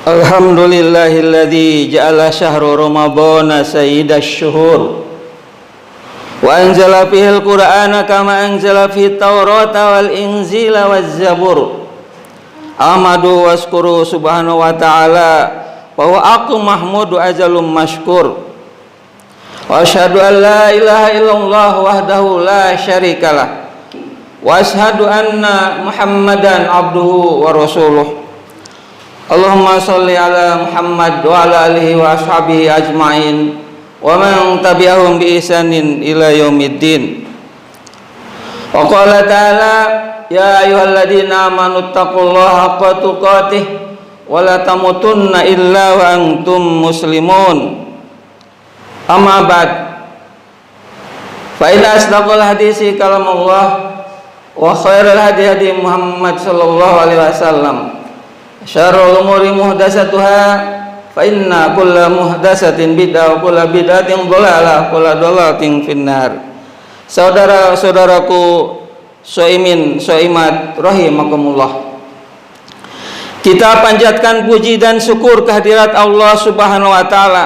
Alhamdulillahilladzi ja'ala syahra ramadhana sayyidash syuhur wa anzala fihil qur'ana kama anzala fit taurata wal inzila waz zabur. Ahmadu waskuru subhanahu wa ta'ala wa huwa aqu mahmudu azalum mashkur. Wa asyhadu an la ilaha illallah wahdahu la syarikalah wa asyhadu anna Muhammadan abduhu wa rasuluh. Allahumma sholli ala Muhammad wa ala alihi wa ashabihi ajma'in wa man tabi'ahum bi ihsanin ila yaumiddin. Wa qala ta'ala ya ayyuhalladzina amanu taqullaha haqqa tuqatih wa la tamutunna illa wa antum muslimun. Amma ba'd. Fa inna asdaqal hadisi kalamullah wa khairal hadi hadi Muhammad sallallahu alaihi wasallam. Syarrul umuri muhdatsatuha fa inna kulla muhdatsatin bid'ah wa kulla bid'atin dhalalah wa kulla dhalalatin finnar. Saudara-saudaraku shaimin shaimat rahimakumullah. Kita panjatkan puji dan syukur kehadirat Allah Subhanahu wa taala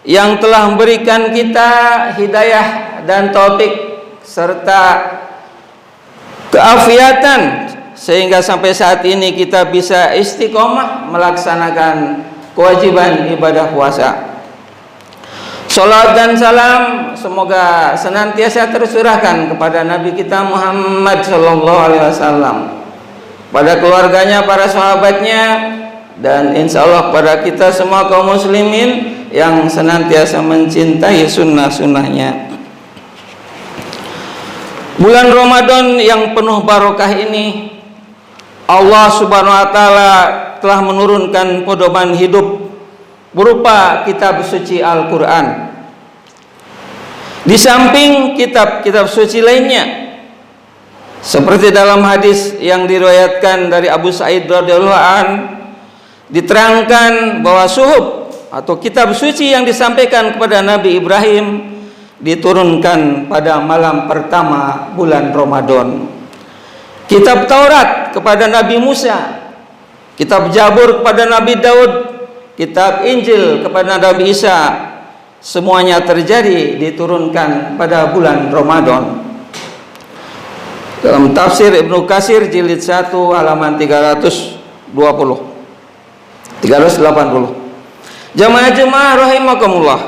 yang telah memberikan kita hidayah dan taufik serta keafiatan sehingga sampai saat ini kita bisa istiqomah melaksanakan kewajiban ibadah puasa. Salat dan salam semoga senantiasa tercurahkan kepada Nabi kita Muhammad sallallahu alaihi wasallam, pada keluarganya, para sahabatnya, dan insya Allah pada kita semua kaum muslimin yang senantiasa mencintai sunnah-sunnahnya. Bulan Ramadan yang penuh barokah ini, Allah Subhanahu wa taala telah menurunkan pedoman hidup berupa kitab suci Al-Qur'an. Di samping kitab-kitab suci lainnya, seperti dalam hadis yang diriwayatkan dari Abu Sa'id radhiyallahu an, diterangkan bahwa suhuf atau kitab suci yang disampaikan kepada Nabi Ibrahim diturunkan pada malam pertama bulan Ramadan. Kitab Taurat kepada Nabi Musa, kitab Zabur kepada Nabi Daud, kitab Injil kepada Nabi Isa, semuanya terjadi diturunkan pada bulan Ramadan. Dalam tafsir Ibnu Katsir jilid 1 halaman 380. Jamaah-jamaah rahimakumullah.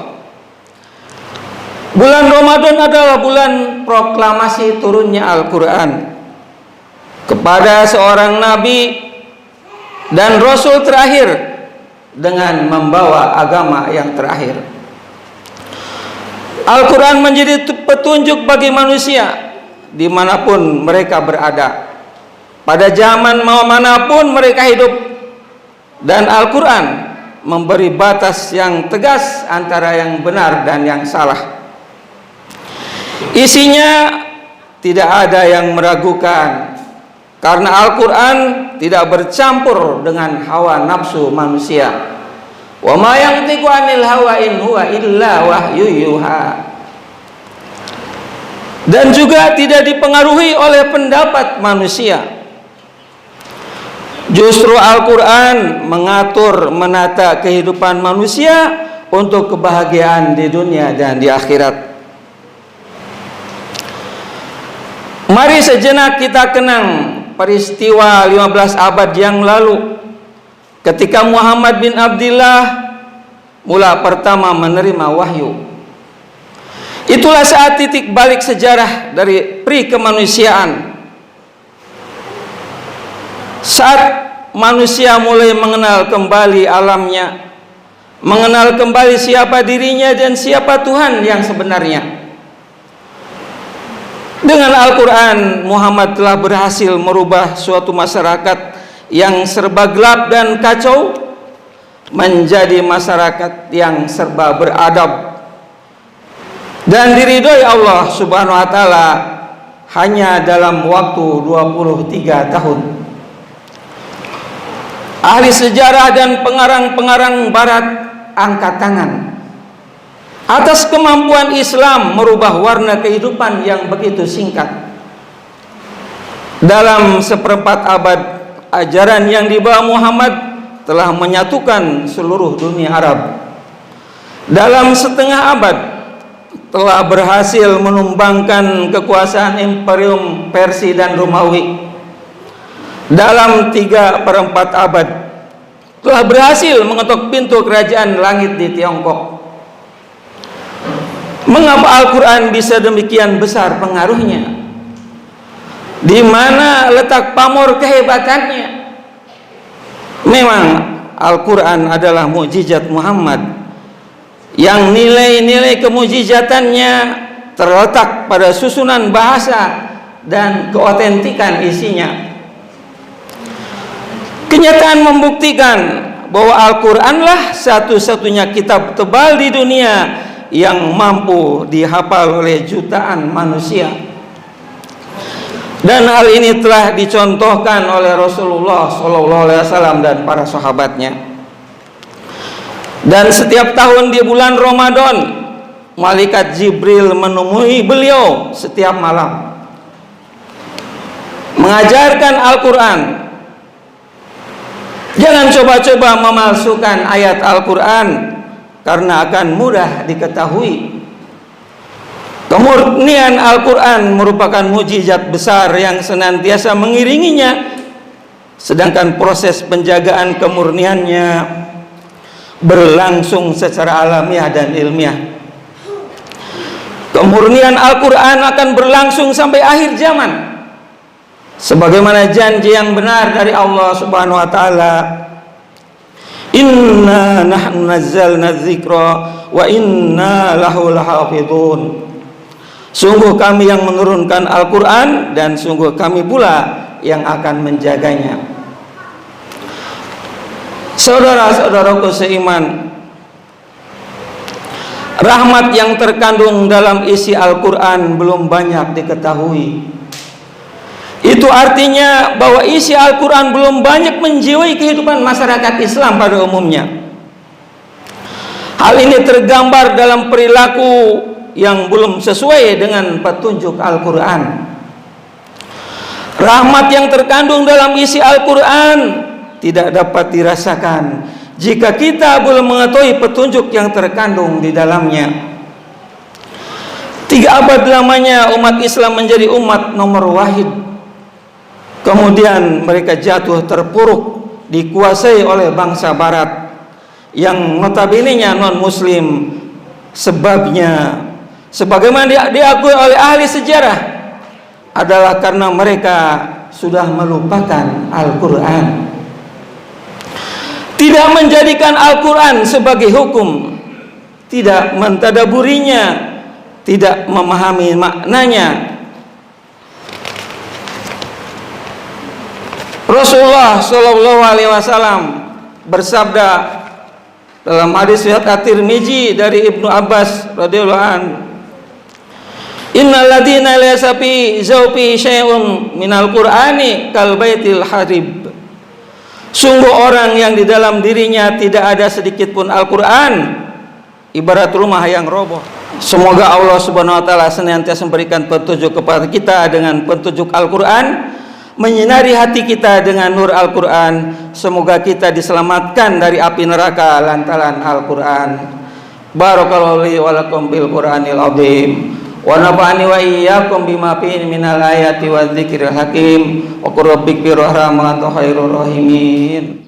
Bulan Ramadan adalah bulan proklamasi turunnya Al-Qur'an kepada seorang nabi dan rasul terakhir dengan membawa agama yang terakhir. Al-Quran menjadi petunjuk bagi manusia dimanapun mereka berada, pada zaman manapun mereka hidup, dan Al-Quran memberi batas yang tegas antara yang benar dan yang salah. Isinya tidak ada yang meragukan, karena Al-Quran tidak bercampur dengan hawa nafsu manusia. Wa ma yantiqu 'anil hawa in huwa illa wahyu yuha. Dan juga tidak dipengaruhi oleh pendapat manusia. Justru Al-Quran mengatur menata kehidupan manusia untuk kebahagiaan di dunia dan di akhirat. Mari sejenak kita kenang peristiwa 15 abad yang lalu, ketika Muhammad bin Abdillah mula pertama menerima wahyu. Itulah saat titik balik sejarah dari peri kemanusiaan. Saat manusia mulai mengenal kembali alamnya, mengenal kembali siapa dirinya dan siapa Tuhan yang sebenarnya. Dengan Al-Quran, Muhammad telah berhasil merubah suatu masyarakat yang serba gelap dan kacau menjadi masyarakat yang serba beradab dan diridhoi Allah Subhanahu wa taala hanya dalam waktu 23 tahun. Ahli sejarah dan pengarang-pengarang barat angkat tangan atas kemampuan Islam merubah warna kehidupan yang begitu singkat. Dalam seperempat abad ajaran yang dibawa Muhammad telah menyatukan seluruh dunia Arab. Dalam setengah abad telah berhasil menumbangkan kekuasaan Imperium Persia dan Romawi. Dalam 3/4 abad telah berhasil mengetuk pintu kerajaan langit di Tiongkok. Mengapa Al-Quran bisa demikian besar pengaruhnya? Di mana letak pamor kehebatannya? Memang Al-Quran adalah mukjizat Muhammad yang nilai-nilai kemujizatannya terletak pada susunan bahasa dan keotentikan isinya. Kenyataan membuktikan bahwa Al-Quranlah satu-satunya kitab tebal di dunia yang mampu dihafal oleh jutaan manusia. Dan hal ini telah dicontohkan oleh Rasulullah SAW dan para sahabatnya. Dan setiap tahun di bulan Ramadan, malaikat Jibril menemui beliau setiap malam, mengajarkan Al-Quran. Jangan coba-coba memalsukan ayat Al-Quran, karena akan mudah diketahui. Kemurnian Al-Quran merupakan mukjizat besar yang senantiasa mengiringinya, sedangkan proses penjagaan kemurniannya berlangsung secara alamiah dan ilmiah. Kemurnian Al-Quran akan berlangsung sampai akhir zaman, sebagaimana janji yang benar dari Allah Subhanahu wa Ta'ala. Inna nahnu nazzalna dzikra wa inna lahu lahafidhun. Sungguh kami yang menurunkan Al-Quran, dan sungguh kami pula yang akan menjaganya. Saudara-saudaraku seiman, rahmat yang terkandung dalam isi Al-Quran belum banyak diketahui. Itu artinya bahwa isi Al-Quran belum banyak menjiwai kehidupan masyarakat Islam pada umumnya. Hal ini tergambar dalam perilaku yang belum sesuai dengan petunjuk Al-Quran. Rahmat yang terkandung dalam isi Al-Quran tidak dapat dirasakan jika kita belum mengetahui petunjuk yang terkandung di dalamnya. 3 abad lamanya umat Islam menjadi umat nomor wahid. Kemudian mereka jatuh terpuruk, dikuasai oleh bangsa barat yang notabene-nya non-muslim. Sebabnya, sebagaimana diakui oleh ahli sejarah, adalah karena mereka sudah melupakan Al-Quran, tidak menjadikan Al-Quran sebagai hukum, tidak mentadaburinya, tidak memahami maknanya. Rasulullah SAW bersabda dalam hadis riwayat At-Tirmizi dari Ibnu Abbas radhiyallahu anhu, innal ladina laysa fi zawfi syai'un minal qur'ani kal baitil harib. Sungguh orang yang di dalam dirinya tidak ada sedikit pun Al-Quran, ibarat rumah yang roboh. Semoga Allah Subhanahu wa Ta'ala senantiasa memberikan petunjuk kepada kita dengan petunjuk Al-Quran, menyinari hati kita dengan nur Al-Quran. Semoga kita diselamatkan dari api neraka lantaran Al-Quran. Barakallahu li wa lakum bil Qur'anil azim, wa nafa'ani wa iyyakum bima fihi minal ayati wadh dzikril hakim, wa qur rabbik bir rahman wa khairur rahimin.